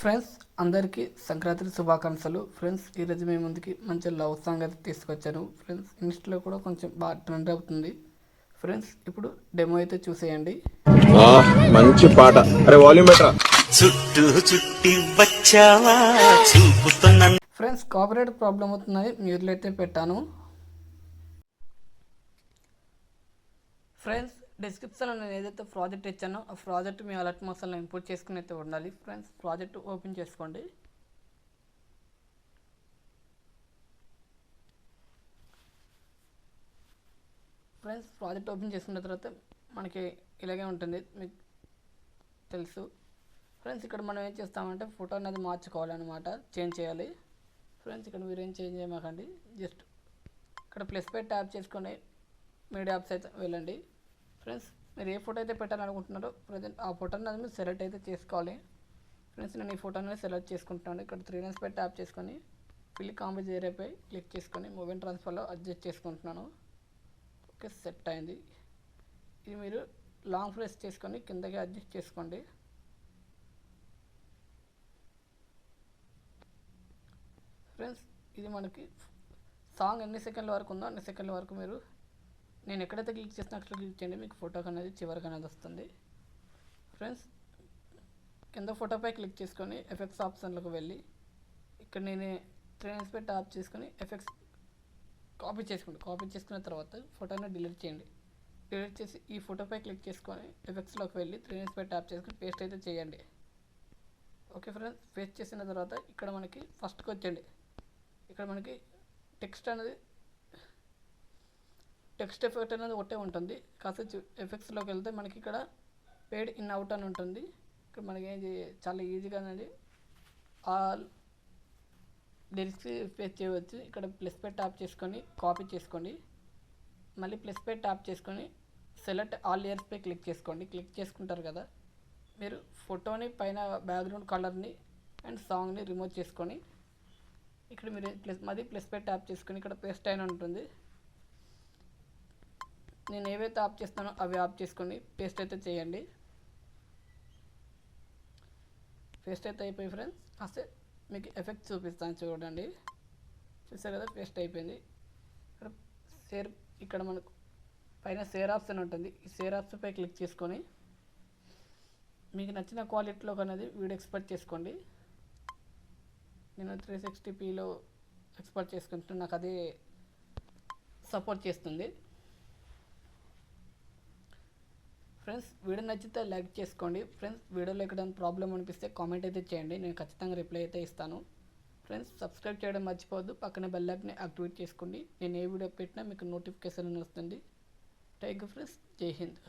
Friends, అందరికీ సంక్రాంతి శుభాకాంక్షలు. Friends, ఈరోజు మీ ముందుకి మంచి లవ్ సాంగ్ అయితే తీసుకొచ్చాను. ఫ్రెండ్స్, ఇన్స్టాలో కూడా కొంచెం బాగా ట్రెండ్ అవుతుంది. ఫ్రెండ్స్, ఇప్పుడు డెమో అయితే చూసేయండి. మంచి పాట. అరే వాల్యూమ్ బెటరా. చుట్టూ చుట్టి వచ్చావా చూపుతున్న. ఫ్రెండ్స్, కాపీరైట్ ప్రాబ్లం అవుతుందని మ్యూట్లో అయితే పెట్టాను. ఫ్రెండ్స్, డిస్క్రిప్షన్లో నేను ఏదైతే ప్రాజెక్ట్ ఇచ్చానో ఆ ప్రాజెక్ట్ మీ అలర్ట్ మసాలా ఇంపోర్ట్ చేసుకుని అయితే ఉండాలి. ఫ్రెండ్స్, ప్రాజెక్ట్ ఓపెన్ చేసుకోండి. ఫ్రెండ్స్, ప్రాజెక్ట్ ఓపెన్ చేసుకున్న తర్వాత మనకి ఇలాగే ఉంటుంది, మీకు తెలుసు. ఫ్రెండ్స్, ఇక్కడ మనం ఏం చేస్తామంటే ఫోటో అనేది మార్చుకోవాలన్నమాట, చేంజ్ చేయాలి. ఫ్రెండ్స్, ఇక్కడ మీరు ఏం చేంజ్ చేయమాకండి, జస్ట్ ఇక్కడ ప్లస్ పై ట్యాప్ చేసుకొని మీడియా యాప్స్ అయితే వెళ్ళండి. ఫ్రెండ్స్, మీరు ఏ ఫోటో అయితే పెట్టాలనుకుంటున్నారో ప్రజెంట్ ఆ ఫోటో అనేది మీరు సెలెక్ట్ అయితే చేసుకోవాలి. ఫ్రెండ్స్, నేను ఈ ఫోటో అనేది సెలెక్ట్ చేసుకుంటున్నాను. ఇక్కడ 3 లైన్స్ పై ట్యాప్ చేసుకొని ఫిల్ కాంబిజ్ ఏరియాపై క్లిక్ చేసుకొని మూవ్ అండ్ ట్రాన్స్ఫర్లో అడ్జస్ట్ చేసుకుంటున్నాను. ఓకే, సెట్ అయింది. ఇది మీరు లాంగ్ ప్రెస్ చేసుకొని కిందకి అడ్జస్ట్ చేసుకోండి. ఫ్రెండ్స్, ఇది మనకి సాంగ్ ఎన్ని సెకండ్ల వరకు ఉందో అన్ని సెకండ్ల వరకు మీరు నేను ఎక్కడైతే క్లిక్ చేసినా అక్కడ క్లిక్ చేయండి, మీకు ఫోటోకి అనేది చివరికి అనేది వస్తుంది. ఫ్రెండ్స్, కింద ఫోటోపై క్లిక్ చేసుకొని ఎఫెక్ట్స్ ఆప్షన్లోకి వెళ్ళి ఇక్కడ నేను 3 లైన్స్ పై ట్యాప్ చేసుకొని ఎఫెక్ట్స్ కాపీ చేసుకోండి. కాపీ చేసుకున్న తర్వాత ఫోటోని డిలీట్ చేయండి. డిలీట్ చేసి ఈ ఫోటోపై క్లిక్ చేసుకొని ఎఫెక్ట్స్లోకి వెళ్ళి 3 లైన్స్ పై ట్యాప్ చేసుకొని పేస్ట్ అయితే చేయండి. ఓకే ఫ్రెండ్స్, పేస్ట్ చేసిన తర్వాత ఇక్కడ మనకి ఫస్ట్కి వచ్చండి. ఇక్కడ మనకి టెక్స్ట్ ఎఫెక్ట్ అనేది ఒకటే ఉంటుంది. కాస్త ఎఫెక్ట్స్లోకి వెళ్తే మనకి ఇక్కడ పేడ్ ఇన్ అవుట్ అని ఉంటుంది. ఇక్కడ మనకి చాలా ఈజీగా అనేది ఆల్ లిరిక్స్ పేస్ట్ చేయవచ్చు. ఇక్కడ ప్లస్ పై ట్యాప్ చేసుకొని కాపీ చేసుకోండి. మళ్ళీ ప్లస్ పై ట్యాప్ చేసుకొని సెలెక్ట్ ఆల్ లేయర్స్ పై క్లిక్ చేసుకోండి. క్లిక్ చేసుకుంటారు కదా, మీరు ఫోటోని పైన బ్యాక్గ్రౌండ్ కలర్ని అండ్ సాంగ్ని రిమూవ్ చేసుకొని ఇక్కడ మీరు ప్లస్ పై ట్యాప్ చేసుకొని ఇక్కడ పేస్ట్ అయిన ఉంటుంది. నేను ఏవైతే ఆఫ్ చేస్తానో అవి ఆఫ్ చేసుకొని పేస్ట్ అయితే చేయండి. పేస్ట్ అయితే అయిపోయి ఫ్రెండ్స్, కాస్త మీకు ఎఫెక్ట్ చూపిస్తాను చూడండి. చూసారు కదా, పేస్ట్ అయిపోయింది. ఇక్కడ మనకు పైన షేర్ ఆప్షన్ ఉంటుంది. ఈ షేర్ ఆప్షన్ పై క్లిక్ చేసుకొని మీకు నచ్చిన క్వాలిటీలో అనేది వీడియో ఎక్స్పోర్ట్ చేసుకోండి. నేను 360pలో ఎక్స్పోర్ట్ చేసుకుంటున్నాను, నాకు అది సపోర్ట్ చేస్తుంది. ఫ్రెండ్స్, వీడియో నచ్చితే లైక్ చేసుకోండి. ఫ్రెండ్స్, వీడియోలో ఎక్కడైనా ప్రాబ్లం అనిపిస్తే కామెంట్ అయితే చేయండి, నేను ఖచ్చితంగా రిప్లై అయితే ఇస్తాను. ఫ్రెండ్స్, సబ్స్క్రైబ్ చేయడం మర్చిపోవద్దు. పక్కన బెల్ ఐకాన్ని యాక్టివేట్ చేసుకోండి. నేను ఏ వీడియో పెట్టినా మీకు నోటిఫికేషన్ వస్తుంది. థ్యాంక్ యూ ఫ్రెండ్స్, జై హింద్.